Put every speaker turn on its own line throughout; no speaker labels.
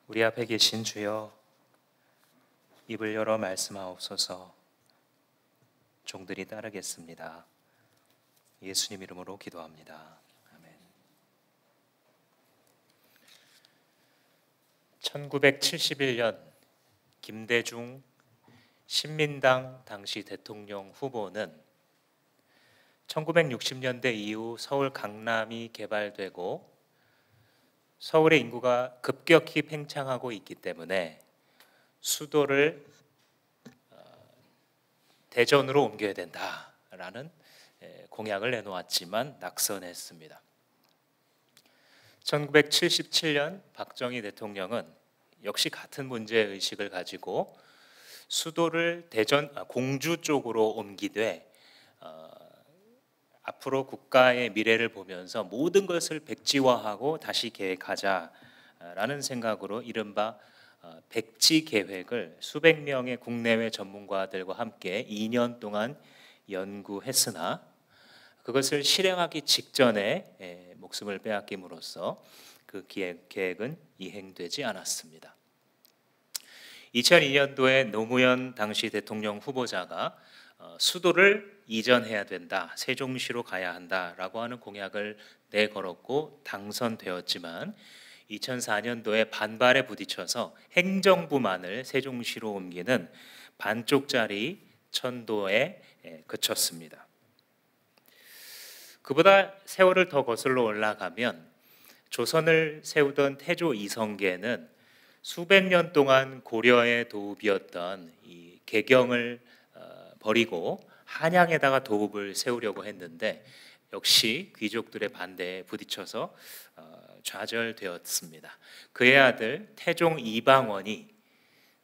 우리 앞에 계신 주여, 입을 열어 말씀하옵소서. 종들이 따르겠습니다. 예수님 이름으로 기도합니다. 아멘. 1971년 김대중 신민당 당시 대통령 후보는 1960년대 이후 서울 강남이 개발되고 서울의 인구가 급격히 팽창하고 있기 때문에 수도를 대전으로 옮겨야 된다라는 공약을 내놓았지만 낙선했습니다. 1977년 박정희 대통령은 역시 같은 문제의식을 가지고 수도를 공주 쪽으로 옮기되 앞으로 국가의 미래를 보면서 모든 것을 백지화하고 다시 계획하자라는 생각으로 이른바 백지 계획을 수백 명의 국내외 전문가들과 함께 2년 동안 연구했으나 그것을 실행하기 직전에 목숨을 빼앗김으로써 그 계획은 이행되지 않았습니다. 2002년도에 노무현 당시 대통령 후보자가 수도를 이전해야 된다, 세종시로 가야 한다라고 하는 공약을 내걸었고 당선되었지만 2004년도에 반발에 부딪혀서 행정부만을 세종시로 옮기는 반쪽짜리 천도에 그쳤습니다. 그보다 세월을 더 거슬러 올라가면 조선을 세우던 태조 이성계는 수백 년 동안 고려의 도읍이었던 이 개경을 버리고 한양에다가 도읍을 세우려고 했는데 역시 귀족들의 반대에 부딪혀서 좌절되었습니다. 그의 아들 태종 이방원이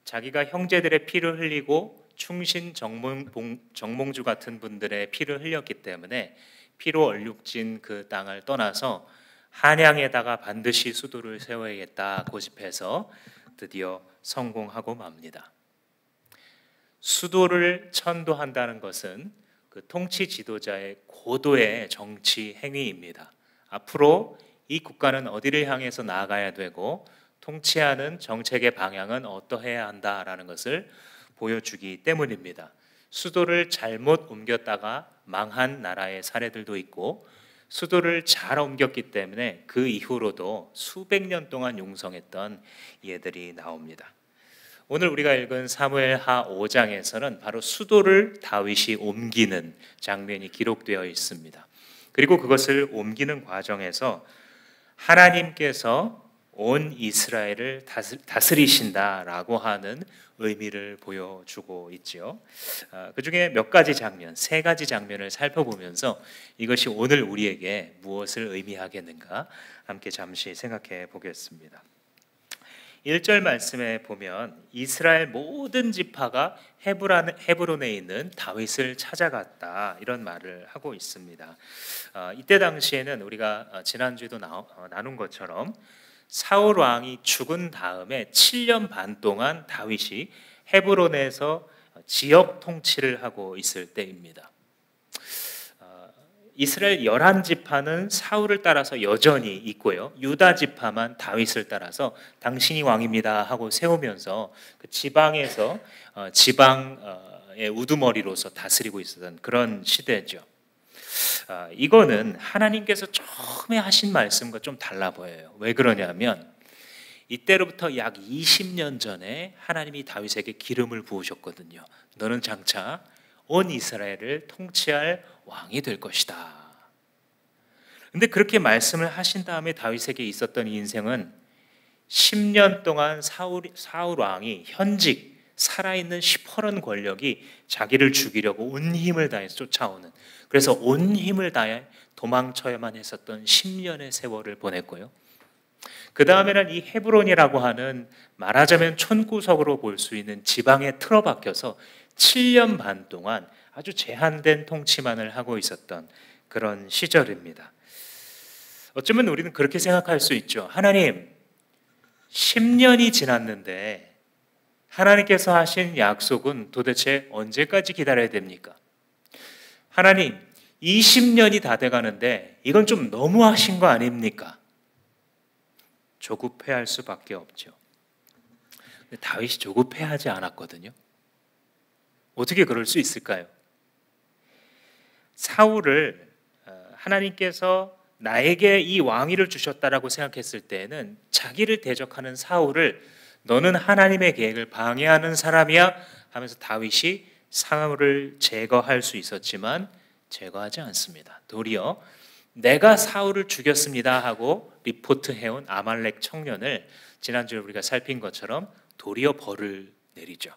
자기가 형제들의 피를 흘리고 충신 정몽주 같은 분들의 피를 흘렸기 때문에 피로 얼룩진 그 땅을 떠나서 한양에다가 반드시 수도를 세워야겠다 고집해서 드디어 성공하고 맙니다. 수도를 천도한다는 것은 그 통치 지도자의 고도의 정치 행위입니다. 앞으로 이 국가는 어디를 향해서 나아가야 되고 통치하는 정책의 방향은 어떠해야 한다라는 것을 보여주기 때문입니다. 수도를 잘못 옮겼다가 망한 나라의 사례들도 있고 수도를 잘 옮겼기 때문에 그 이후로도 수백 년 동안 용성했던 예들이 나옵니다. 오늘 우리가 읽은 사무엘하 5장에서는 바로 수도를 다윗이 옮기는 장면이 기록되어 있습니다. 그리고 그것을 옮기는 과정에서 하나님께서 온 이스라엘을 다스리신다라고 하는 의미를 보여주고 있죠. 그 중에 몇 가지 장면, 세 가지 장면을 살펴보면서 이것이 오늘 우리에게 무엇을 의미하겠는가 함께 잠시 생각해 보겠습니다. 1절 말씀에 보면 이스라엘 모든 지파가 헤브론에 있는 다윗을 찾아갔다 이런 말을 하고 있습니다. 이때 당시에는 우리가 지난주에도 나눈 것처럼 사울 왕이 죽은 다음에 7년 반 동안 다윗이 헤브론에서 지역 통치를 하고 있을 때입니다. 이스라엘 11지파는 사울을 따라서 여전히 있고요. 유다 지파만 다윗을 따라서 당신이 왕입니다 하고 세우면서 그 지방에서 지방의 우두머리로서 다스리고 있었던 그런 시대죠. 이거는 하나님께서 처음에 하신 말씀과 좀 달라 보여요. 왜 그러냐면 이때로부터 약 20년 전에 하나님이 다윗에게 기름을 부으셨거든요. 너는 장차 온 이스라엘을 통치할 왕이 될 것이다. 근데 그렇게 말씀을 하신 다음에 다윗에게 있었던 인생은 10년 동안 사울 왕이 현직 살아있는 시퍼런 권력이 자기를 죽이려고 온 힘을 다해서 쫓아오는, 그래서 온 힘을 다해 도망쳐야만 했었던 10년의 세월을 보냈고요. 그 다음에는 이 헤브론이라고 하는 말하자면 촌구석으로 볼 수 있는 지방에 틀어박혀서 7년 반 동안 아주 제한된 통치만을 하고 있었던 그런 시절입니다. 어쩌면 우리는 그렇게 생각할 수 있죠. 하나님, 10년이 지났는데 하나님께서 하신 약속은 도대체 언제까지 기다려야 됩니까? 하나님, 20년이 다 돼가는데 이건 좀 너무하신 거 아닙니까? 조급해할 수밖에 없죠. 근데 다윗이 조급해하지 않았거든요. 어떻게 그럴 수 있을까요? 사울을 하나님께서 나에게 이 왕위를 주셨다라고 생각했을 때에는 자기를 대적하는 사울을 너는 하나님의 계획을 방해하는 사람이야 하면서 다윗이 사울을 제거할 수 있었지만 제거하지 않습니다. 도리어 내가 사울을 죽였습니다 하고 리포트해온 아말렉 청년을 지난주에 우리가 살핀 것처럼 도리어 벌을 내리죠.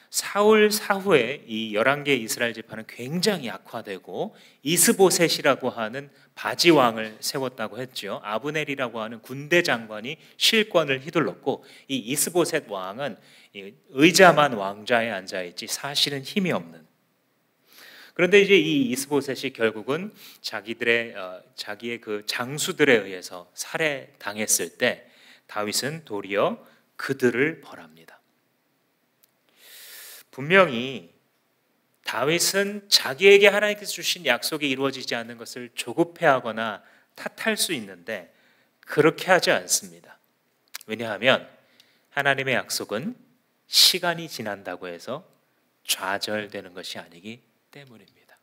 사울 사후에 이 11개 이스라엘 지파는 굉장히 약화되고 이스보셋이라고 하는 바지왕을 세웠다고 했죠. 아브넬이라고 하는 군대 장관이 실권을 휘둘렀고 이 이스보셋 왕은 의자만 왕좌에 앉아있지 사실은 힘이 없는. 그런데 이제 이 이스보셋이 결국은 자기의 그 장수들에 의해서 살해당했을 때 다윗은 도리어 그들을 벌합니다. 분명히 다윗은 자기에게 하나님께서 주신 약속이 이루어지지 않는 것을 조급해하거나 탓할 수 있는데 그렇게 하지 않습니다. 왜냐하면 하나님의 약속은 시간이 지난다고 해서 좌절되는 것이 아니기 때문입니다.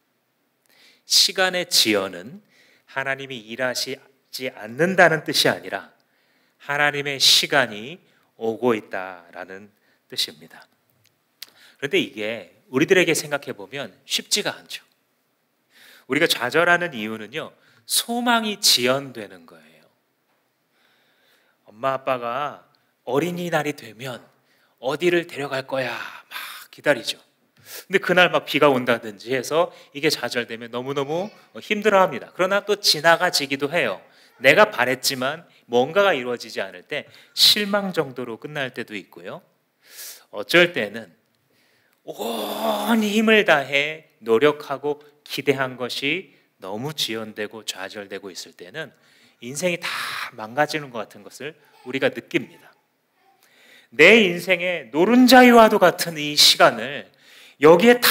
시간의 지연은 하나님이 일하시지 않는다는 뜻이 아니라 하나님의 시간이 오고 있다라는 뜻입니다. 그런데 이게 우리들에게 생각해 보면 쉽지가 않죠. 우리가 좌절하는 이유는요, 소망이 지연되는 거예요. 엄마 아빠가 어린이날이 되면 어디를 데려갈 거야 막 기다리죠. 근데 그날 막 비가 온다든지 해서 이게 좌절되면 너무너무 힘들어합니다. 그러나 또 지나가지기도 해요. 내가 바랬지만 뭔가가 이루어지지 않을 때 실망 정도로 끝날 때도 있고요. 어쩔 때는 온 힘을 다해 노력하고 기대한 것이 너무 지연되고 좌절되고 있을 때는 인생이 다 망가지는 것 같은 것을 우리가 느낍니다. 내 인생의 노른자위와도 같은 이 시간을 여기에 다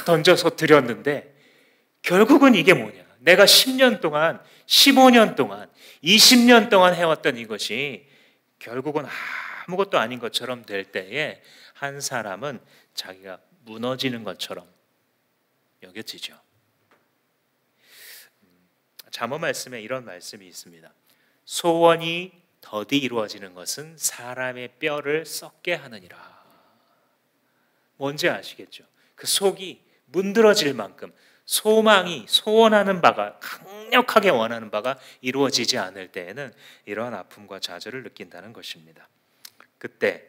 던져서 드렸는데 결국은 이게 뭐냐? 내가 10년 동안, 15년 동안, 20년 동안 해왔던 이것이 결국은 아무것도 아닌 것처럼 될 때에 한 사람은 자기가 무너지는 것처럼 여겨지죠. 잠언 말씀에 이런 말씀이 있습니다. 소원이 더디 이루어지는 것은 사람의 뼈를 썩게 하느니라. 뭔지 아시겠죠? 그 속이 문드러질 만큼 소망이 소원하는 바가 강력하게 원하는 바가 이루어지지 않을 때에는 이러한 아픔과 좌절을 느낀다는 것입니다. 그때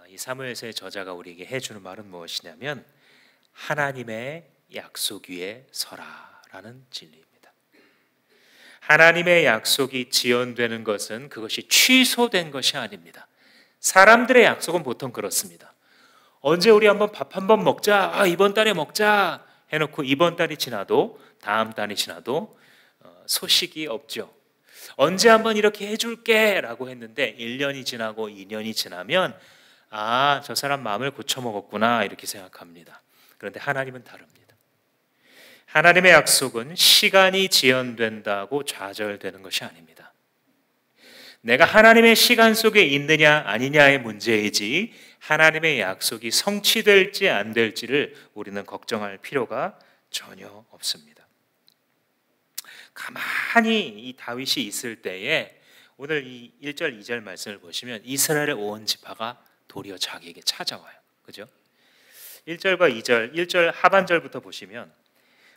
이 사무엘서의 저자가 우리에게 해주는 말은 무엇이냐면 하나님의 약속 위에 서라라는 진리입니다. 하나님의 약속이 지연되는 것은 그것이 취소된 것이 아닙니다. 사람들의 약속은 보통 그렇습니다. 언제 우리 한번 밥 한번 먹자, 이번 달에 먹자 해놓고 이번 달이 지나도 다음 달이 지나도 소식이 없죠. 언제 한번 이렇게 해줄게 라고 했는데 1년이 지나고 2년이 지나면 저 사람 마음을 고쳐먹었구나 이렇게 생각합니다. 그런데 하나님은 다릅니다. 하나님의 약속은 시간이 지연된다고 좌절되는 것이 아닙니다. 내가 하나님의 시간 속에 있느냐 아니냐의 문제이지 하나님의 약속이 성취될지 안 될지를 우리는 걱정할 필요가 전혀 없습니다. 가만히 이 다윗이 있을 때에 오늘 이 1절 2절 말씀을 보시면 이스라엘의 온 지파가 도리어 자기에게 찾아와요. 그죠? 1절과 2절, 1절 하반절부터 보시면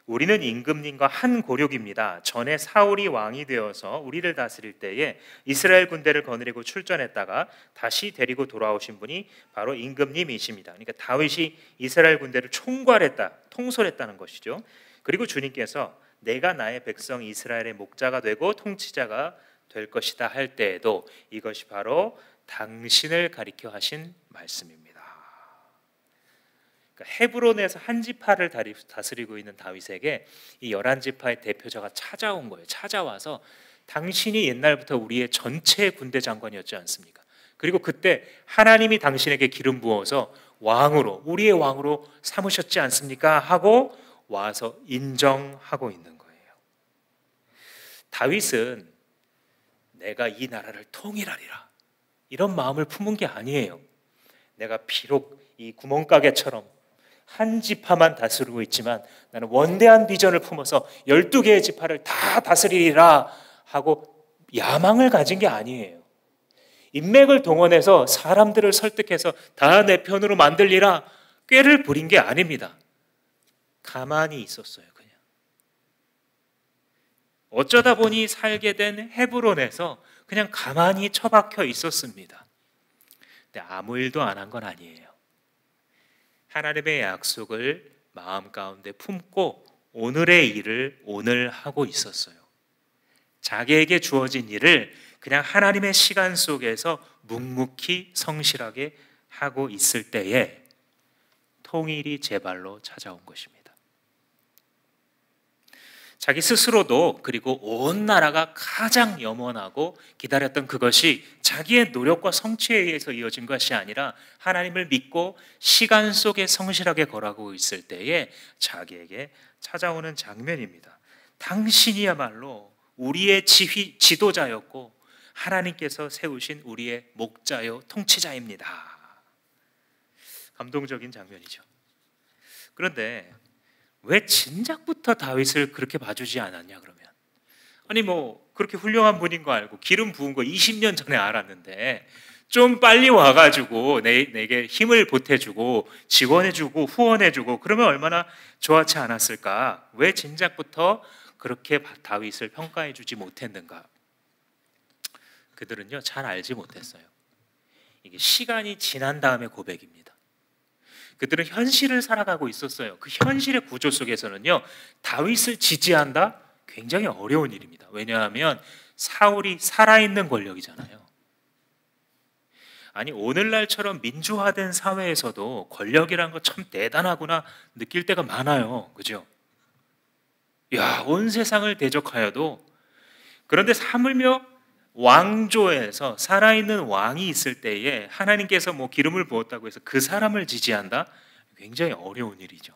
우리는 임금님과 한 고륙입니다. 전에 사울이 왕이 되어서 우리를 다스릴 때에 이스라엘 군대를 거느리고 출전했다가 다시 데리고 돌아오신 분이 바로 임금님이십니다. 그러니까 다윗이 이스라엘 군대를 통솔했다는 것이죠. 그리고 주님께서 내가 나의 백성 이스라엘의 목자가 되고 통치자가 될 것이다 할 때에도 이것이 바로 당신을 가리켜 하신 말씀입니다. 헤브론에서 한 지파를 다스리고 있는 다윗에게 이 11지파의 대표자가 찾아온 거예요. 찾아와서 당신이 옛날부터 우리의 전체 군대 장관이었지 않습니까? 그리고 그때 하나님이 당신에게 기름 부어서 왕으로, 우리의 왕으로 삼으셨지 않습니까? 하고 와서 인정하고 있는 거예요. 다윗은 내가 이 나라를 통일하리라, 이런 마음을 품은 게 아니에요. 내가 비록 이 구멍가게처럼 한 지파만 다스리고 있지만 나는 원대한 비전을 품어서 12개의 지파를 다 다스리리라 하고 야망을 가진 게 아니에요. 인맥을 동원해서 사람들을 설득해서 다 내 편으로 만들리라 꾀를 부린 게 아닙니다. 가만히 있었어요. 그냥 어쩌다 보니 살게 된 헤브론에서 그냥 가만히 처박혀 있었습니다. 근데 아무 일도 안 한 건 아니에요. 하나님의 약속을 마음 가운데 품고 오늘의 일을 오늘 하고 있었어요. 자기에게 주어진 일을 그냥 하나님의 시간 속에서 묵묵히 성실하게 하고 있을 때에 통일이 제 발로 찾아온 것입니다. 자기 스스로도 그리고 온 나라가 가장 염원하고 기다렸던 그것이 자기의 노력과 성취에 의해서 이어진 것이 아니라 하나님을 믿고 시간 속에 성실하게 걸어가고 있을 때에 자기에게 찾아오는 장면입니다. 당신이야말로 우리의 지도자였고 하나님께서 세우신 우리의 목자요 통치자입니다. 감동적인 장면이죠. 그런데 왜 진작부터 다윗을 그렇게 봐주지 않았냐 그러면, 아니 뭐 그렇게 훌륭한 분인 거 알고 기름 부은 거 20년 전에 알았는데 좀 빨리 와가지고 내게 힘을 보태주고 지원해주고 후원해주고 그러면 얼마나 좋았지 않았을까? 왜 진작부터 그렇게 다윗을 평가해주지 못했는가? 그들은요 잘 알지 못했어요. 이게 시간이 지난 다음에 고백입니다. 그들은 현실을 살아가고 있었어요. 그 현실의 구조 속에서는요 다윗을 지지한다? 굉장히 어려운 일입니다. 왜냐하면 사울이 살아있는 권력이잖아요. 아니 오늘날처럼 민주화된 사회에서도 권력이란 거 참 대단하구나 느낄 때가 많아요. 그죠? 야, 온 세상을 대적하여도, 그런데 하물며 왕조에서 살아있는 왕이 있을 때에 하나님께서 뭐 기름을 부었다고 해서 그 사람을 지지한다? 굉장히 어려운 일이죠.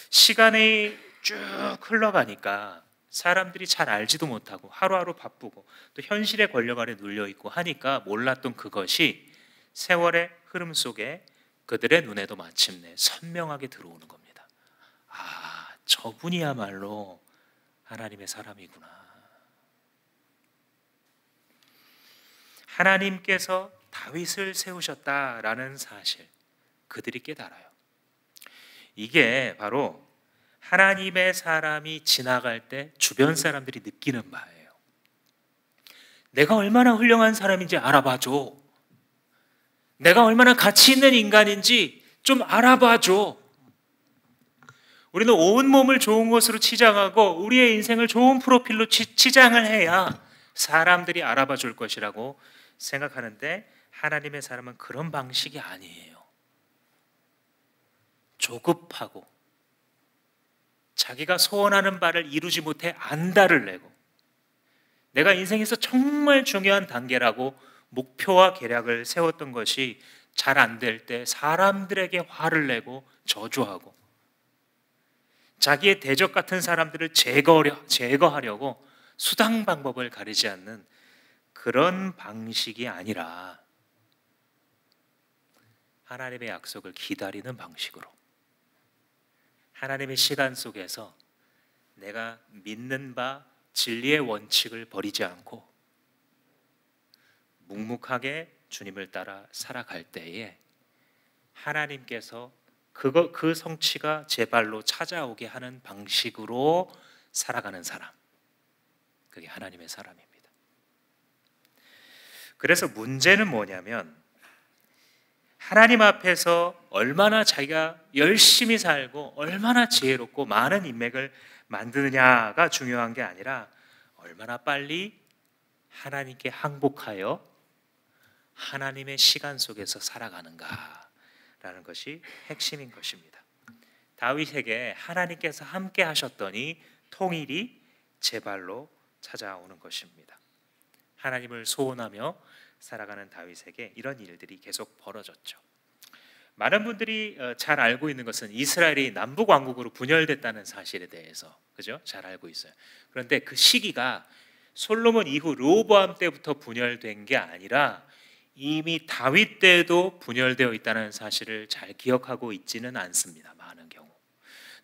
시간이 쭉 흘러가니까 사람들이 잘 알지도 못하고 하루하루 바쁘고 또 현실의 권력 아래 눌려있고 하니까 몰랐던 그것이 세월의 흐름 속에 그들의 눈에도 마침내 선명하게 들어오는 겁니다. 아, 저분이야말로 하나님의 사람이구나. 하나님께서 다윗을 세우셨다라는 사실 그들이 깨달아요. 이게 바로 하나님의 사람이 지나갈 때 주변 사람들이 느끼는 바예요. 내가 얼마나 훌륭한 사람인지 알아봐줘. 내가 얼마나 가치 있는 인간인지 좀 알아봐줘. 우리는 온몸을 좋은 것으로 치장하고 우리의 인생을 좋은 프로필로 치장을 해야 사람들이 알아봐 줄 것이라고 생각하는데 하나님의 사람은 그런 방식이 아니에요. 조급하고 자기가 소원하는 바를 이루지 못해 안달을 내고 내가 인생에서 정말 중요한 단계라고 목표와 계략을 세웠던 것이 잘 안 될 때 사람들에게 화를 내고 저주하고 자기의 대적 같은 사람들을 제거하려고 수당 방법을 가리지 않는 그런 방식이 아니라 하나님의 약속을 기다리는 방식으로 하나님의 시간 속에서 내가 믿는 바 진리의 원칙을 버리지 않고 묵묵하게 주님을 따라 살아갈 때에 하나님께서 그 성취가 제 발로 찾아오게 하는 방식으로 살아가는 사람, 그게 하나님의 사람입니다. 그래서 문제는 뭐냐면 하나님 앞에서 얼마나 자기가 열심히 살고 얼마나 지혜롭고 많은 인맥을 만드느냐가 중요한 게 아니라 얼마나 빨리 하나님께 항복하여 하나님의 시간 속에서 살아가는가라는 것이 핵심인 것입니다. 다윗에게 하나님께서 함께 하셨더니 통일이 제 발로 찾아오는 것입니다. 하나님을 소원하며 살아가는 다윗에게 이런 일들이 계속 벌어졌죠. 많은 분들이 잘 알고 있는 것은 이스라엘이 남북 왕국으로 분열됐다는 사실에 대해서, 그죠? 잘 알고 있어요. 그런데 그 시기가 솔로몬 이후 르호보암 때부터 분열된 게 아니라 이미 다윗 때도 분열되어 있다는 사실을 잘 기억하고 있지는 않습니다. 많은 경우.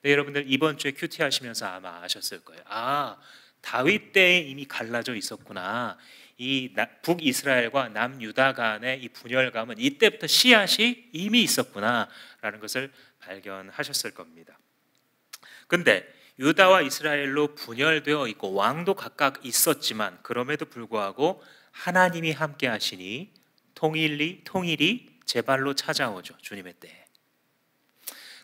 네, 여러분들 이번 주에 큐티 하시면서 아마 아셨을 거예요. 아, 다윗 때에 이미 갈라져 있었구나. 이 북이스라엘과 남유다 간의 이 분열감은 이때부터 씨앗이 이미 있었구나라는 것을 발견하셨을 겁니다. 근데 유다와 이스라엘로 분열되어 있고 왕도 각각 있었지만 그럼에도 불구하고 하나님이 함께 하시니 통일이 제발로 찾아오죠. 주님의 때에.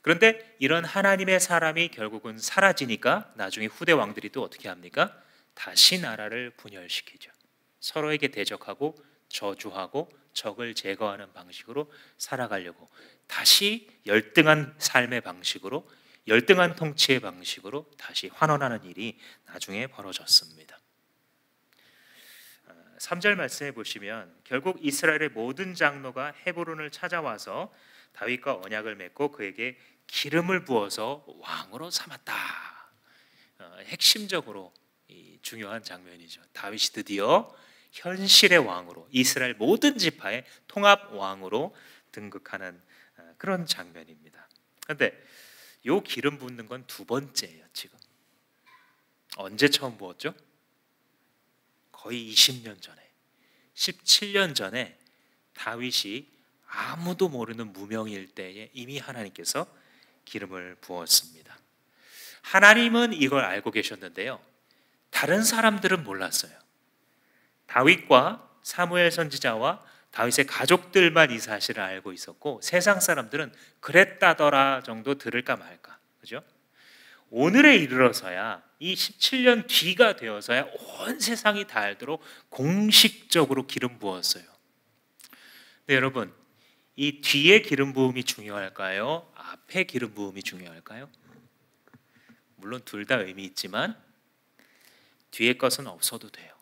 그런데 이런 하나님의 사람이 결국은 사라지니까 나중에 후대 왕들이 또 어떻게 합니까? 다시 나라를 분열시키죠. 서로에게 대적하고 저주하고 적을 제거하는 방식으로 살아가려고 다시 열등한 삶의 방식으로, 열등한 통치의 방식으로 다시 환원하는 일이 나중에 벌어졌습니다. 3절 말씀해 보시면 결국 이스라엘의 모든 장로가 헤브론을 찾아와서 다윗과 언약을 맺고 그에게 기름을 부어서 왕으로 삼았다. 핵심적으로 중요한 장면이죠. 다윗이 드디어 현실의 왕으로, 이스라엘 모든 지파의 통합 왕으로 등극하는 그런 장면입니다. 그런데 요 기름 붓는 건 두 번째예요. 지금 언제 처음 부었죠? 거의 20년 전에, 17년 전에 다윗이 아무도 모르는 무명일 때에 이미 하나님께서 기름을 부었습니다. 하나님은 이걸 알고 계셨는데요, 다른 사람들은 몰랐어요. 다윗과 사무엘 선지자와 다윗의 가족들만 이 사실을 알고 있었고 세상 사람들은 그랬다더라 정도 들을까 말까. 그죠? 오늘에 이르러서야, 이 17년 뒤가 되어서야 온 세상이 다 알도록 공식적으로 기름 부었어요. 네, 여러분, 이 뒤에 기름 부음이 중요할까요? 앞에 기름 부음이 중요할까요? 물론 둘 다 의미 있지만 뒤에 것은 없어도 돼요.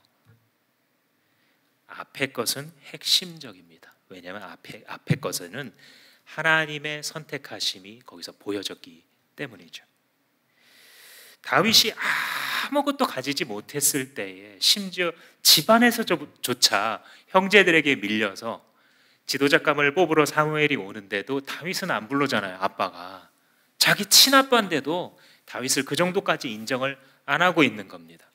앞에 것은 핵심적입니다. 왜냐하면 앞에 것에는 하나님의 선택하심이 거기서 보여졌기 때문이죠. 다윗이 아무것도 가지지 못했을 때에, 심지어 집안에서조차 형제들에게 밀려서 지도자감을 뽑으러 사무엘이 오는데도 다윗은 안 부르잖아요. 아빠가 자기 친아빠인데도 다윗을 그 정도까지 인정을 안 하고 있는 겁니다.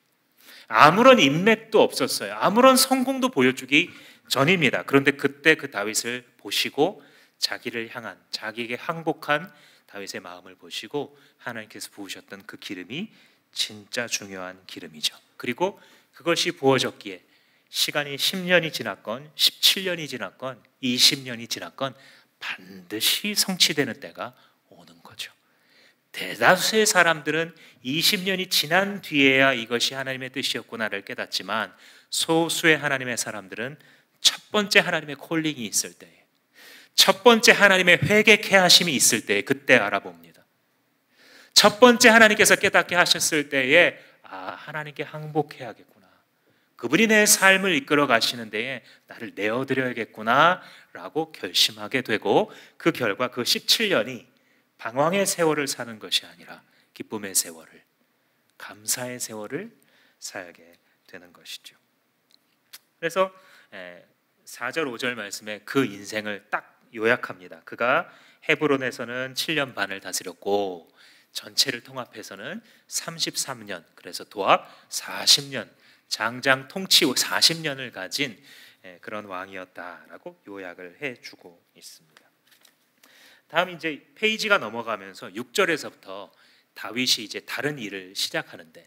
아무런 인맥도 없었어요. 아무런 성공도 보여주기 전입니다. 그런데 그때 그 다윗을 보시고 자기를 향한, 자기에게 항복한 다윗의 마음을 보시고 하나님께서 부으셨던 그 기름이 진짜 중요한 기름이죠. 그리고 그것이 부어졌기에 시간이 10년이 지났건 17년이 지났건 20년이 지났건 반드시 성취되는 때가 오는 거죠. 대다수의 사람들은 20년이 지난 뒤에야 이것이 하나님의 뜻이었구나를 깨닫지만 소수의 하나님의 사람들은 첫 번째 하나님의 콜링이 있을 때에, 첫 번째 하나님의 회개케 하심이 있을 때에 그때 알아봅니다. 첫 번째 하나님께서 깨닫게 하셨을 때에 하나님께 항복해야겠구나, 그분이 내 삶을 이끌어 가시는 데에 나를 내어드려야겠구나 라고 결심하게 되고, 그 결과 그 17년이 방황의 세월을 사는 것이 아니라 기쁨의 세월을, 감사의 세월을 살게 되는 것이죠. 그래서 4절 5절 말씀에 그 인생을 딱 요약합니다. 그가 헤브론에서는 7년 반을 다스렸고 전체를 통합해서는 33년, 그래서 도합 40년, 장장 통치 40년을 가진 그런 왕이었다라고 요약을 해주고 있습니다. 다음 이제 페이지가 넘어가면서 6절에서부터 다윗이 이제 다른 일을 시작하는데,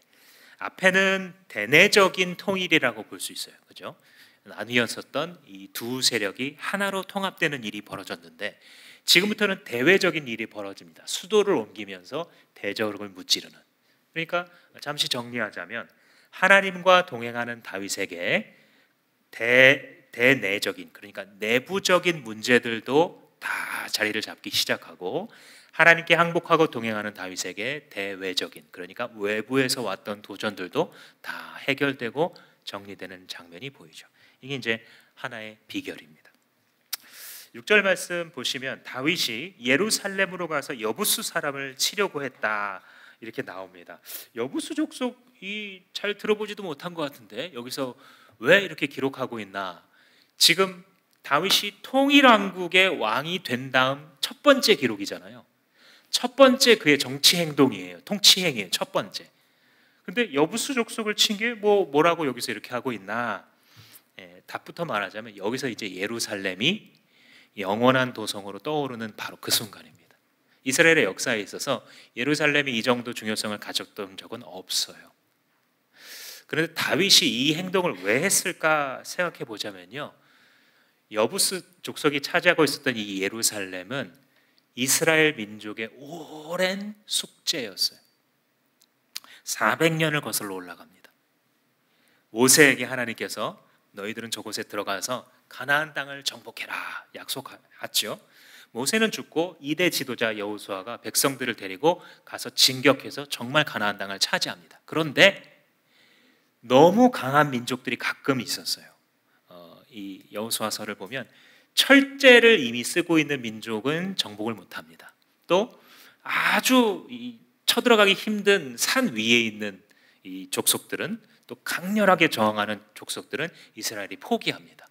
앞에는 대내적인 통일이라고 볼 수 있어요. 그죠? 나뉘었었던 이 두 세력이 하나로 통합되는 일이 벌어졌는데 지금부터는 대외적인 일이 벌어집니다. 수도를 옮기면서 대적을 무찌르는. 그러니까 잠시 정리하자면 하나님과 동행하는 다윗에게 대내적인, 그러니까 내부적인 문제들도 다 자리를 잡기 시작하고, 하나님께 항복하고 동행하는 다윗에게 대외적인, 그러니까 외부에서 왔던 도전들도 다 해결되고 정리되는 장면이 보이죠. 이게 이제 하나의 비결입니다. 6절 말씀 보시면 다윗이 예루살렘으로 가서 여부수 사람을 치려고 했다 이렇게 나옵니다. 여부수 족속이 잘 들어보지도 못한 것 같은데 여기서 왜 이렇게 기록하고 있나? 지금 다윗이 통일왕국의 왕이 된 다음 첫 번째 기록이잖아요. 첫 번째 그의 정치 행동이에요. 통치 행위예요. 첫 번째. 근데 여부수 족속을 친 게 뭐라고 여기서 이렇게 하고 있나? 답부터 말하자면 여기서 이제 예루살렘이 영원한 도성으로 떠오르는 바로 그 순간입니다. 이스라엘의 역사에 있어서 예루살렘이 이 정도 중요성을 가졌던 적은 없어요. 그런데 다윗이 이 행동을 왜 했을까 생각해 보자면요, 여부스 족속이 차지하고 있었던 이 예루살렘은 이스라엘 민족의 오랜 숙제였어요. 400년을 거슬러 올라갑니다. 모세에게 하나님께서 너희들은 저곳에 들어가서 가나안 땅을 정복해라 약속하죠. 모세는 죽고 2대 지도자 여호수아가 백성들을 데리고 가서 진격해서 정말 가나안 땅을 차지합니다. 그런데 너무 강한 민족들이 가끔 있었어요. 이 여호수아서를 보면 철제를 이미 쓰고 있는 민족은 정복을 못합니다. 또 아주 쳐들어가기 힘든 산 위에 있는 이 족속들은, 또 강렬하게 저항하는 족속들은 이스라엘이 포기합니다.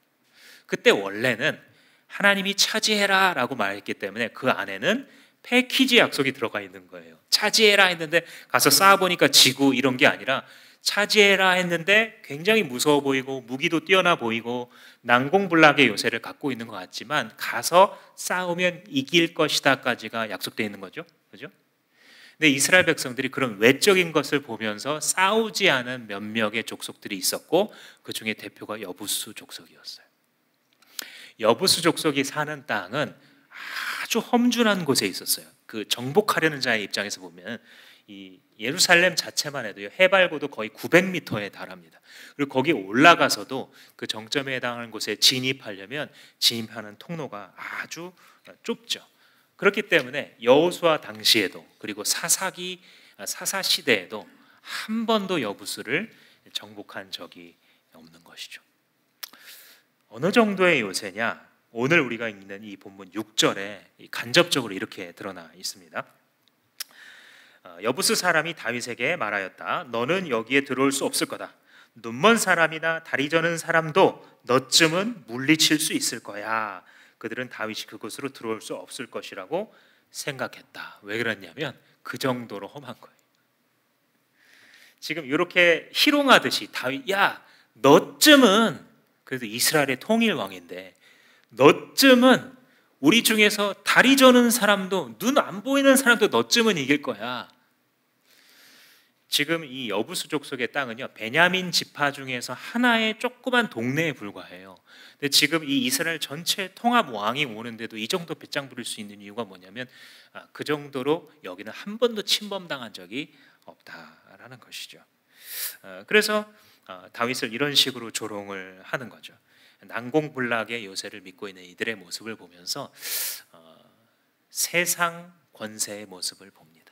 그때 원래는 하나님이 차지해라 라고 말했기 때문에 그 안에는 패키지 약속이 들어가 있는 거예요. 차지해라 했는데 가서 싸워보니까 지고 이런 게 아니라, 차지해라 했는데 굉장히 무서워 보이고 무기도 뛰어나 보이고 난공불락의 요새를 갖고 있는 것 같지만 가서 싸우면 이길 것이다까지가 약속되어 있는 거죠. 그죠? 근데 이스라엘 백성들이 그런 외적인 것을 보면서 싸우지 않은 몇몇의 족속들이 있었고, 그 중에 대표가 여부수 족속이었어요. 여부수 족속이 사는 땅은 아주 험준한 곳에 있었어요. 그 정복하려는 자의 입장에서 보면 이 예루살렘 자체만 해도 해발고도 거의 900m에 달합니다. 그리고 거기 올라가서도 그 정점에 해당하는 곳에 진입하려면 진입하는 통로가 아주 좁죠. 그렇기 때문에 여호수아 당시에도, 그리고 사사 시대에도 한 번도 여부수를 정복한 적이 없는 것이죠. 어느 정도의 요새냐? 오늘 우리가 읽는 이 본문 6절에 간접적으로 이렇게 드러나 있습니다. 여부수 사람이 다윗에게 말하였다. 너는 여기에 들어올 수 없을 거다. 눈먼 사람이나 다리 저는 사람도 너쯤은 물리칠 수 있을 거야. 그들은 다윗이 그곳으로 들어올 수 없을 것이라고 생각했다. 왜 그랬냐면 그 정도로 험한 거예요. 지금 이렇게 희롱하듯이 다윗, 야 너쯤은, 그래도 이스라엘의 통일왕인데 너쯤은 우리 중에서 다리 저는 사람도, 눈 안 보이는 사람도 너쯤은 이길 거야. 지금 이 여부수 족속의 땅은요, 베냐민 지파 중에서 하나의 조그만 동네에 불과해요. 근데 지금 이 이스라엘 전체 통합 왕이 오는데도 이 정도 배짱 부릴 수 있는 이유가 뭐냐면 그 정도로 여기는 한 번도 침범당한 적이 없다라는 것이죠. 그래서 다윗을 이런 식으로 조롱을 하는 거죠. 난공불락의 요새를 믿고 있는 이들의 모습을 보면서 세상 권세의 모습을 봅니다.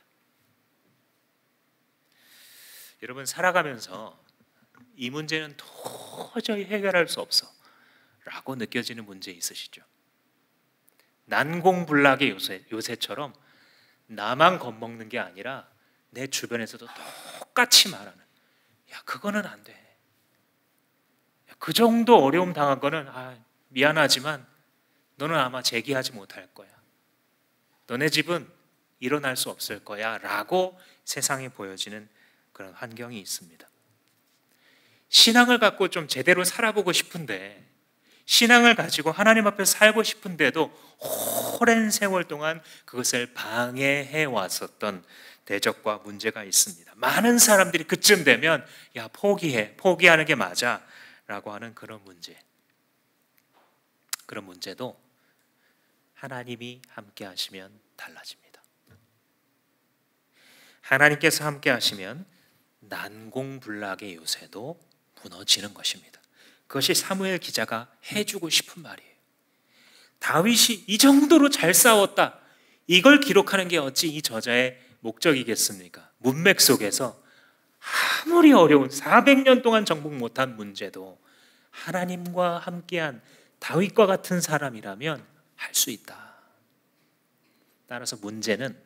여러분, 살아가면서 이 문제는 도저히 해결할 수 없어 라고 느껴지는 문제 있으시죠? 난공불락의 요새처럼 나만 겁먹는 게 아니라 내 주변에서도 똑같이 말하는, 야 그거는 안 돼, 그 정도 어려움 당한 거는 미안하지만 너는 아마 재기하지 못할 거야, 너네 집은 일어날 수 없을 거야 라고 세상에 보여지는 그런 환경이 있습니다. 신앙을 갖고 좀 제대로 살아보고 싶은데, 신앙을 가지고 하나님 앞에 살고 싶은데도 오랜 세월 동안 그것을 방해해 왔었던 대적과 문제가 있습니다. 많은 사람들이 그쯤 되면 야 포기하는 게 맞아 라고 하는 그런 문제, 그런 문제도 하나님이 함께 하시면 달라집니다. 하나님께서 함께 하시면 난공불락의 요새도 무너지는 것입니다. 그것이 사무엘 기자가 해주고 싶은 말이에요. 다윗이 이 정도로 잘 싸웠다, 이걸 기록하는 게 어찌 이 저자의 목적이겠습니까? 문맥 속에서 아무리 어려운 400년 동안 정복 못한 문제도 하나님과 함께한 다윗과 같은 사람이라면 할 수 있다. 따라서 문제는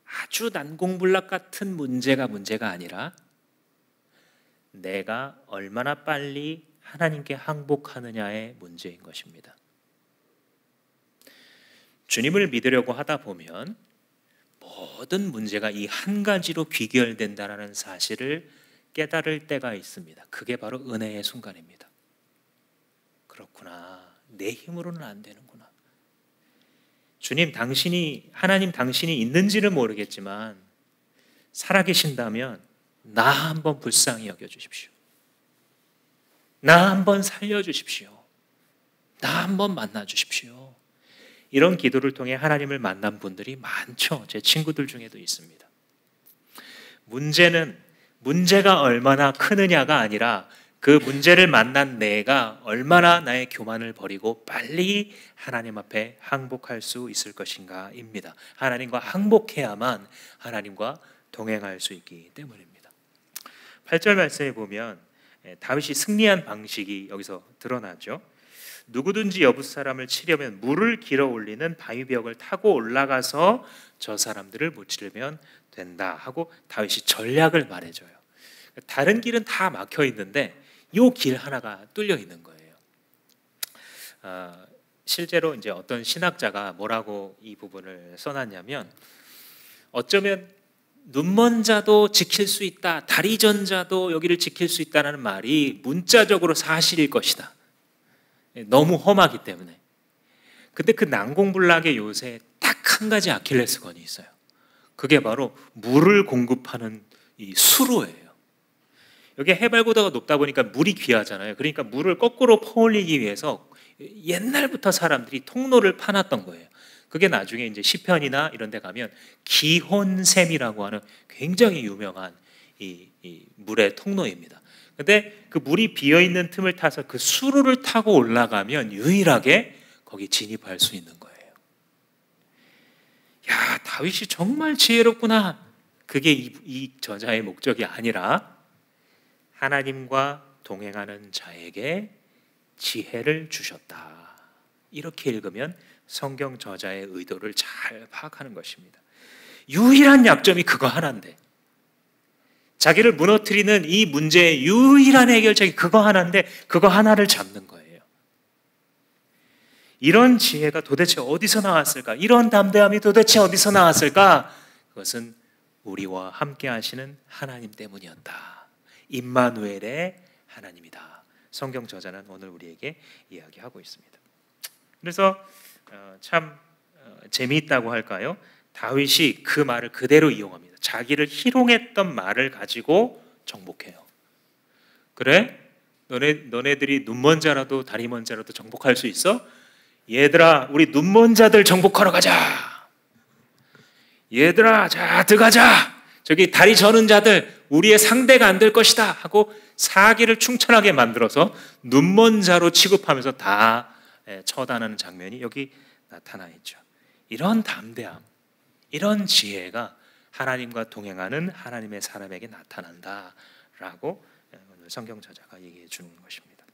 아주 난공불락 같은 문제가 아니라 내가 얼마나 빨리 하나님께 항복하느냐의 문제인 것입니다. 주님을 믿으려고 하다 보면 모든 문제가 이 한 가지로 귀결된다는 사실을 깨달을 때가 있습니다. 그게 바로 은혜의 순간입니다. 그렇구나. 내 힘으로는 안 되는구나. 주님, 하나님 당신이 있는지는 모르겠지만 살아계신다면 나 한번 불쌍히 여겨주십시오. 나 한번 살려주십시오. 나 한번 만나주십시오. 이런 기도를 통해 하나님을 만난 분들이 많죠. 제 친구들 중에도 있습니다. 문제가 얼마나 크느냐가 아니라 그 문제를 만난 내가 얼마나 나의 교만을 버리고 빨리 하나님 앞에 항복할 수 있을 것인가입니다. 하나님과 항복해야만 하나님과 동행할 수 있기 때문입니다. 8절 말씀에 보면 다윗이 승리한 방식이 여기서 드러나죠. 누구든지 여부 사람을 치려면 물을 길어 올리는 바위벽을 타고 올라가서 저 사람들을 무찌르면 된다 하고 다윗이 전략을 말해줘요. 다른 길은 다 막혀 있는데 이 길 하나가 뚫려 있는 거예요. 실제로 이제 어떤 신학자가 뭐라고 이 부분을 써놨냐면, 어쩌면 눈먼 자도 지킬 수 있다, 다리 전 자도 여기를 지킬 수 있다는 말이 문자적으로 사실일 것이다. 너무 험하기 때문에. 근데 그 난공불락의 요새에 딱 한 가지 아킬레스건이 있어요. 그게 바로 물을 공급하는 이 수로예요. 여기 해발고도가 높다 보니까 물이 귀하잖아요. 그러니까 물을 거꾸로 퍼올리기 위해서 옛날부터 사람들이 통로를 파놨던 거예요. 그게 나중에 이제 시편이나 이런 데 가면 기혼샘이라고 하는 굉장히 유명한 이 물의 통로입니다. 근데 그 물이 비어있는 틈을 타서 그 수로를 타고 올라가면 유일하게 거기 진입할 수 있는 거예요. 야, 다윗이 정말 지혜롭구나. 그게 이 저자의 목적이 아니라 하나님과 동행하는 자에게 지혜를 주셨다. 이렇게 읽으면 성경 저자의 의도를 잘 파악하는 것입니다. 유일한 약점이 그거 하나인데, 자기를 무너뜨리는 이 문제의 유일한 해결책이 그거 하나인데 그거 하나를 잡는 거예요. 이런 지혜가 도대체 어디서 나왔을까? 이런 담대함이 도대체 어디서 나왔을까? 그것은 우리와 함께 하시는 하나님 때문이었다. 임마누엘의 하나님이다. 성경 저자는 오늘 우리에게 이야기하고 있습니다. 그래서 참 재미있다고 할까요? 다윗이 그 말을 그대로 이용합니다. 자기를 희롱했던 말을 가지고 정복해요. 그래? 너네들이 눈먼 자라도 다리 먼 자라도 정복할 수 있어? 얘들아, 우리 눈먼 자들 정복하러 가자. 얘들아, 자 들어가자. 저기 다리 저는 자들 우리의 상대가 안 될 것이다 하고 사기를 충천하게 만들어서 눈먼 자로 취급하면서 다 처단하는 장면이 여기 나타나 있죠. 이런 담대함, 이런 지혜가 하나님과 동행하는 하나님의 사람에게 나타난다라고 오늘 성경 저자가 얘기해 주는 것입니다.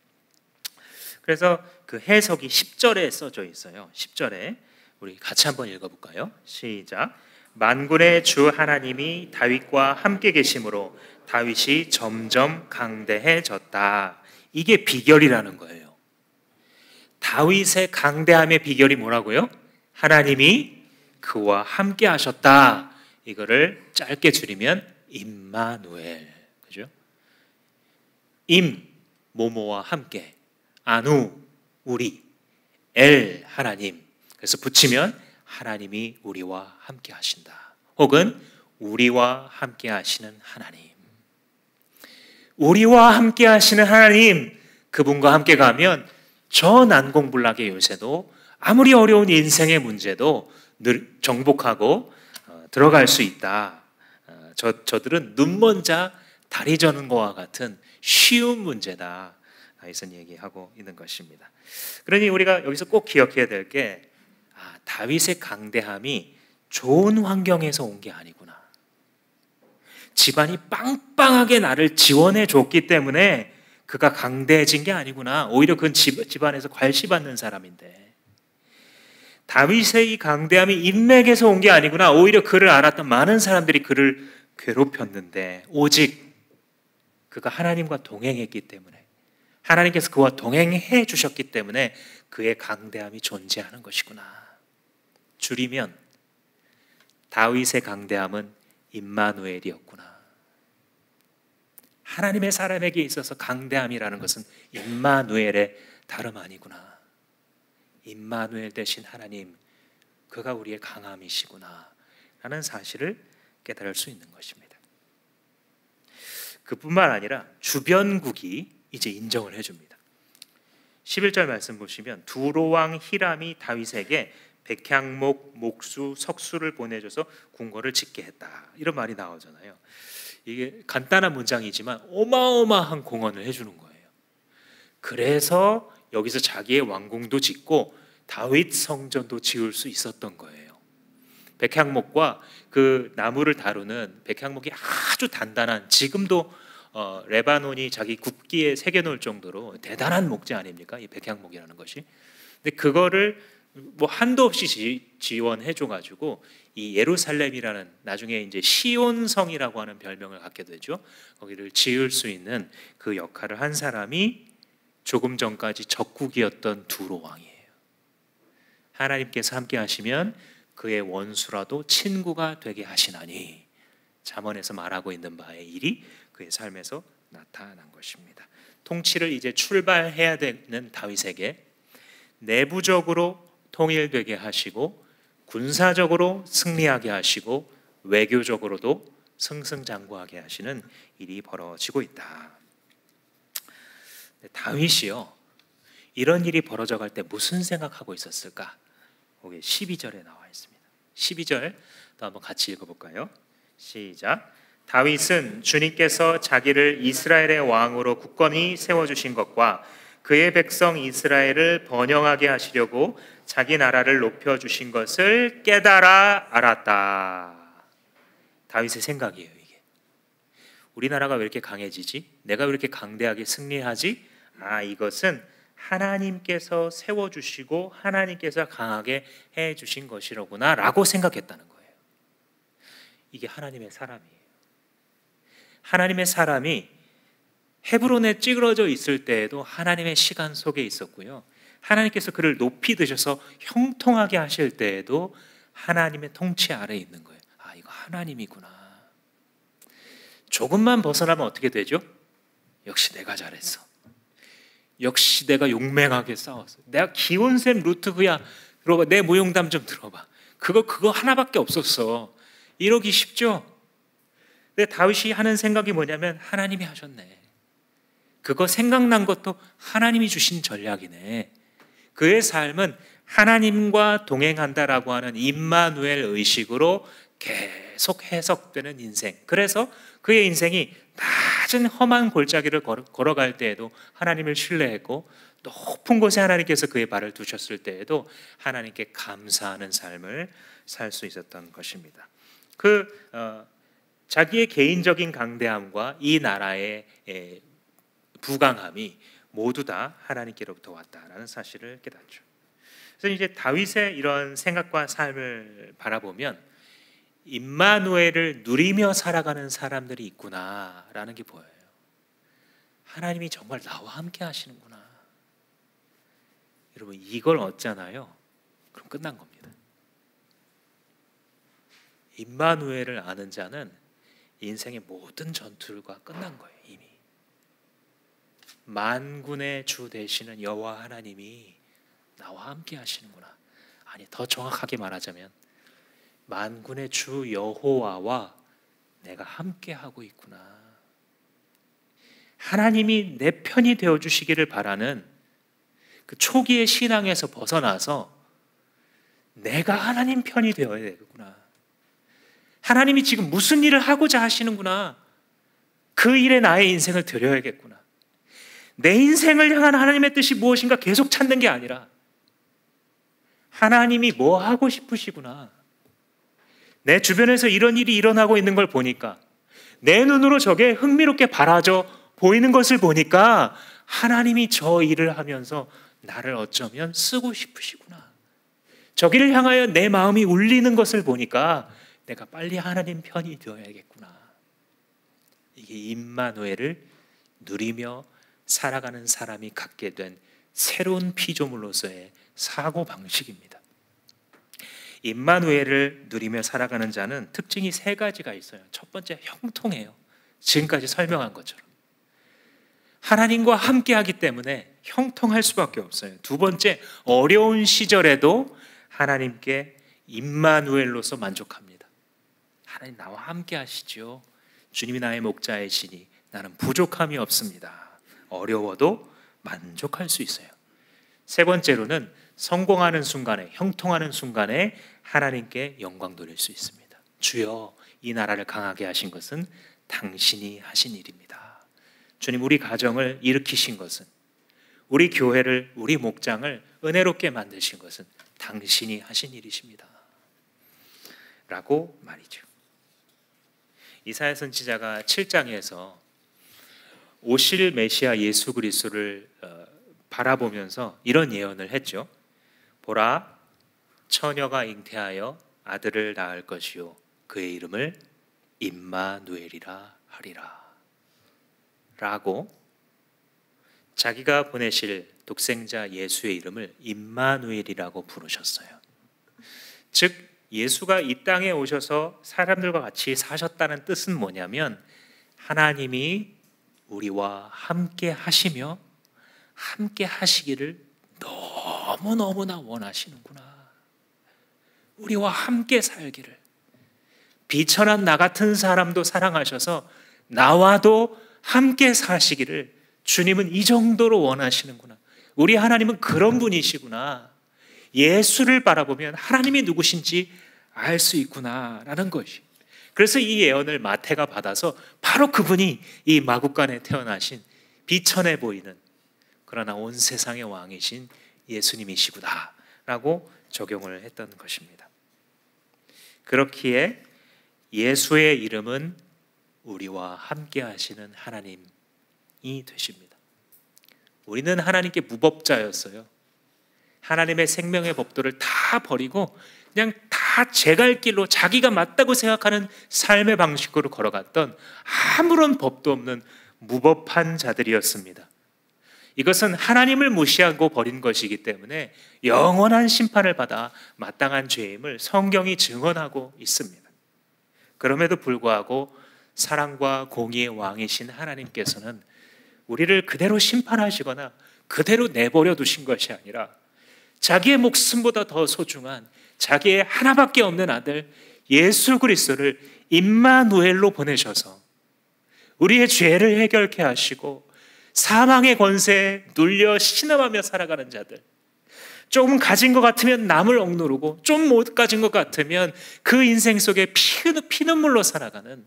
그래서 그 해석이 10절에 써져 있어요. 10절에 우리 같이 한번 읽어볼까요? 시작. 만군의 주 하나님이 다윗과 함께 계심으로 다윗이 점점 강대해졌다. 이게 비결이라는 거예요. 다윗의 강대함의 비결이 뭐라고요? 하나님이 그와 함께 하셨다. 이거를 짧게 줄이면 임마누엘. 그죠? 임, 모모와 함께, 아누, 우리, 엘, 하나님. 그래서 붙이면 하나님이 우리와 함께 하신다. 혹은 우리와 함께 하시는 하나님. 우리와 함께 하시는 하나님, 그분과 함께 가면 저 난공불락의 요새도 아무리 어려운 인생의 문제도 늘 정복하고 들어갈 수 있다. 저들은 눈먼 자 다리 저는 것과 같은 쉬운 문제다. 다윗은 얘기하고 있는 것입니다. 그러니 우리가 여기서 꼭 기억해야 될 게, 다윗의 강대함이 좋은 환경에서 온 게 아니구나. 집안이 빵빵하게 나를 지원해 줬기 때문에 그가 강대해진 게 아니구나. 오히려 그건 집안에서 괄시받는 사람인데, 다윗의 이 강대함이 인맥에서 온 게 아니구나. 오히려 그를 알았던 많은 사람들이 그를 괴롭혔는데 오직 그가 하나님과 동행했기 때문에, 하나님께서 그와 동행해 주셨기 때문에 그의 강대함이 존재하는 것이구나. 줄이면 다윗의 강대함은 임마누엘이었구나. 하나님의 사람에게 있어서 강대함이라는 것은 임마누엘의 다름 아니구나. 임마누엘 대신 하나님, 그가 우리의 강함이시구나 라는 사실을 깨달을 수 있는 것입니다. 그뿐만 아니라 주변국이 이제 인정을 해줍니다. 11절 말씀 보시면 두로왕 히람이 다윗에게 백향목, 목수, 석수를 보내줘서 궁궐을 짓게 했다, 이런 말이 나오잖아요. 이게 간단한 문장이지만 어마어마한 공헌을 해주는 거예요. 그래서 여기서 자기의 왕궁도 짓고 다윗 성전도 지을 수 있었던 거예요. 백향목과 그 나무를 다루는 백향목이 아주 단단한, 지금도 레바논이 자기 국기에 새겨놓을 정도로 대단한 목재 아닙니까? 이 백향목이라는 것이. 근데 그거를 뭐 한도 없이 지원해줘가지고 이 예루살렘이라는, 나중에 이제 시온성이라고 하는 별명을 갖게 되죠. 거기를 지을 수 있는 그 역할을 한 사람이 조금 전까지 적국이었던 두로 왕이에요. 하나님께서 함께 하시면 그의 원수라도 친구가 되게 하시나니, 잠언에서 말하고 있는 바의 일이 그의 삶에서 나타난 것입니다. 통치를 이제 출발해야 되는 다윗에게 내부적으로 통일되게 하시고, 군사적으로 승리하게 하시고, 외교적으로도 승승장구하게 하시는 일이 벌어지고 있다. 다윗이요, 이런 일이 벌어져 갈 때 무슨 생각하고 있었을까? 거기 12절에 나와 있습니다. 12절 또 한번 같이 읽어볼까요? 시작. 다윗은 주님께서 자기를 이스라엘의 왕으로 굳건히 세워주신 것과 그의 백성 이스라엘을 번영하게 하시려고 자기 나라를 높여주신 것을 깨달아 알았다. 다윗의 생각이에요. 이게 우리나라가 왜 이렇게 강해지지? 내가 왜 이렇게 강대하게 승리하지? 이것은 하나님께서 세워주시고 하나님께서 강하게 해주신 것이로구나 라고 생각했다는 거예요. 이게 하나님의 사람이에요. 하나님의 사람이 헤브론에 찌그러져 있을 때에도 하나님의 시간 속에 있었고요, 하나님께서 그를 높이 드셔서 형통하게 하실 때에도 하나님의 통치 아래에 있는 거예요. 이거 하나님이구나. 조금만 벗어나면 어떻게 되죠? 역시 내가 잘했어. 역시 내가 용맹하게 싸웠어. 내가 기온샘 루트브야. 들어봐, 내 무용담 좀 들어봐. 그거 하나밖에 없었어. 이러기 쉽죠? 근데 다윗이 하는 생각이 뭐냐면, 하나님이 하셨네. 그거 생각난 것도 하나님이 주신 전략이네. 그의 삶은 하나님과 동행한다라고 하는 임마누엘 의식으로 계속 해석되는 인생. 그래서 그의 인생이 낮은 험한 골짜기를 걸어갈 때에도 하나님을 신뢰했고, 높은 곳에 하나님께서 그의 발을 두셨을 때에도 하나님께 감사하는 삶을 살 수 있었던 것입니다. 자기의 개인적인 강대함과 이 나라의 부강함이 모두 다 하나님께로부터 왔다라는 사실을 깨닫죠. 그래서 이제 다윗의 이런 생각과 삶을 바라보면 임마누엘을 누리며 살아가는 사람들이 있구나라는 게 보여요. 하나님이 정말 나와 함께 하시는구나. 여러분, 이걸 얻잖아요. 그럼 끝난 겁니다. 임마누엘을 아는 자는 인생의 모든 전투가 끝난 거예요. 이미 만군의 주 되시는 여호와 하나님이 나와 함께 하시는구나. 아니, 더 정확하게 말하자면 만군의 주 여호와와 내가 함께 하고 있구나. 하나님이 내 편이 되어 주시기를 바라는 그 초기의 신앙에서 벗어나서 내가 하나님 편이 되어야 되겠구나. 하나님이 지금 무슨 일을 하고자 하시는구나. 그 일에 나의 인생을 드려야겠구나. 내 인생을 향한 하나님의 뜻이 무엇인가 계속 찾는 게 아니라 하나님이 뭐 하고 싶으시구나. 내 주변에서 이런 일이 일어나고 있는 걸 보니까, 내 눈으로 저게 흥미롭게 바라져 보이는 것을 보니까 하나님이 저 일을 하면서 나를 어쩌면 쓰고 싶으시구나. 저기를 향하여 내 마음이 울리는 것을 보니까 내가 빨리 하나님 편이 되어야겠구나. 이게 임마누엘을 누리며 살아가는 사람이 갖게 된 새로운 피조물로서의 사고방식입니다. 임마누엘을 누리며 살아가는 자는 특징이 세 가지가 있어요. 첫 번째, 형통해요. 지금까지 설명한 것처럼 하나님과 함께하기 때문에 형통할 수밖에 없어요. 두 번째, 어려운 시절에도 하나님께 임마누엘로서 만족합니다. 하나님 나와 함께 하시죠. 주님이 나의 목자이시니 나는 부족함이 없습니다. 어려워도 만족할 수 있어요. 세 번째로는 성공하는 순간에, 형통하는 순간에 하나님께 영광 돌릴 수 있습니다. 주여, 이 나라를 강하게 하신 것은 당신이 하신 일입니다. 주님, 우리 가정을 일으키신 것은, 우리 교회를, 우리 목장을 은혜롭게 만드신 것은 당신이 하신 일이십니다. 라고 말이죠. 이사야 선지자가 7장에서 오실 메시아 예수 그리스도를 바라보면서 이런 예언을 했죠. 보라, 처녀가 잉태하여 아들을 낳을 것이요 그의 이름을 임마누엘이라 하리라 라고 자기가 보내실 독생자 예수의 이름을 임마누엘이라고 부르셨어요. 즉 예수가 이 땅에 오셔서 사람들과 같이 사셨다는 뜻은 뭐냐면 하나님이 우리와 함께 하시며 함께 하시기를 너무너무나 원하시는구나. 우리와 함께 살기를, 비천한 나 같은 사람도 사랑하셔서 나와도 함께 사시기를 주님은 이 정도로 원하시는구나. 우리 하나님은 그런 분이시구나. 예수를 바라보면 하나님이 누구신지 알 수 있구나라는 것이. 그래서 이 예언을 마태가 받아서 바로 그분이 이 마국간에 태어나신 비천해 보이는 그러나 온 세상의 왕이신 예수님이시구나 라고 적용을 했던 것입니다. 그렇기에 예수의 이름은 우리와 함께 하시는 하나님이 되십니다. 우리는 하나님께 무법자였어요. 하나님의 생명의 법도를 다 버리고 그냥 다 제 갈 길로 자기가 맞다고 생각하는 삶의 방식으로 걸어갔던 아무런 법도 없는 무법한 자들이었습니다. 이것은 하나님을 무시하고 버린 것이기 때문에 영원한 심판을 받아 마땅한 죄임을 성경이 증언하고 있습니다. 그럼에도 불구하고 사랑과 공의의 왕이신 하나님께서는 우리를 그대로 심판하시거나 그대로 내버려 두신 것이 아니라 자기의 목숨보다 더 소중한 자기의 하나밖에 없는 아들 예수 그리스도를 임마누엘로 보내셔서 우리의 죄를 해결케 하시고 사망의 권세에 눌려 신음하며 살아가는 자들, 조금 가진 것 같으면 남을 억누르고 좀 못 가진 것 같으면 그 인생 속에 피눈물로 살아가는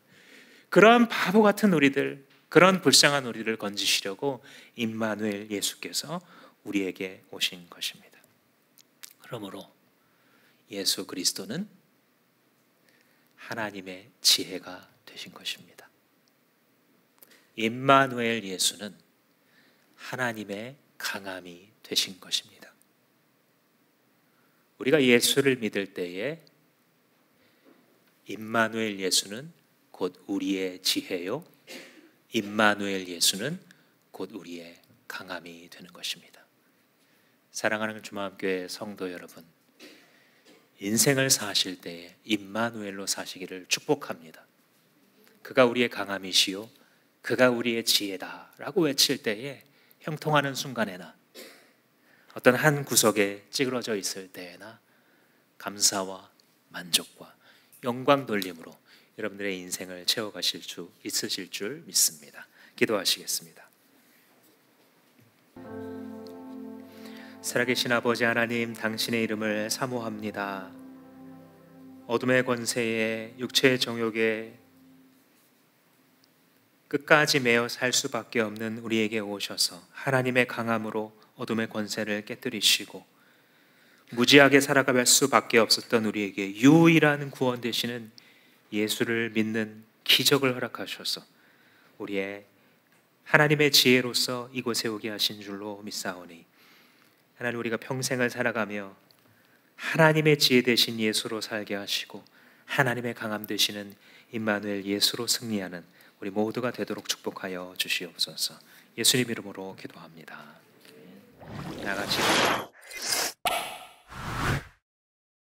그러한 바보 같은 우리들, 그런 불쌍한 우리를 건지시려고 임마누엘 예수께서 우리에게 오신 것입니다. 그러므로 예수 그리스도는 하나님의 지혜가 되신 것입니다. 임마누엘 예수는 하나님의 강함이 되신 것입니다. 우리가 예수를 믿을 때에 임마누엘 예수는 곧 우리의 지혜요, 임마누엘 예수는 곧 우리의 강함이 되는 것입니다. 사랑하는 주마음교회 성도 여러분, 인생을 사실 때에 임마누엘로 사시기를 축복합니다. 그가 우리의 강함이시요 그가 우리의 지혜다 라고 외칠 때에 형통하는 순간에나 어떤 한 구석에 찌그러져 있을 때에나 감사와 만족과 영광 돌림으로 여러분들의 인생을 채워가실 수 있으실 줄 믿습니다. 기도하시겠습니다. 살아계신 아버지 하나님, 당신의 이름을 사모합니다. 어둠의 권세에 육체의 정욕에 끝까지 매여 살 수밖에 없는 우리에게 오셔서 하나님의 강함으로 어둠의 권세를 깨뜨리시고 무지하게 살아갈 수밖에 없었던 우리에게 유일한 구원 되시는 예수를 믿는 기적을 허락하셔서 우리의 하나님의 지혜로서 이곳에 오게 하신 줄로 믿사오니 하나님, 우리가 평생을 살아가며 하나님의 지혜 되신 예수로 살게 하시고 하나님의 강함 되시는 임마누엘 예수로 승리하는 우리 모두가 되도록 축복하여 주시옵소서. 예수님 이름으로 기도합니다. 나같이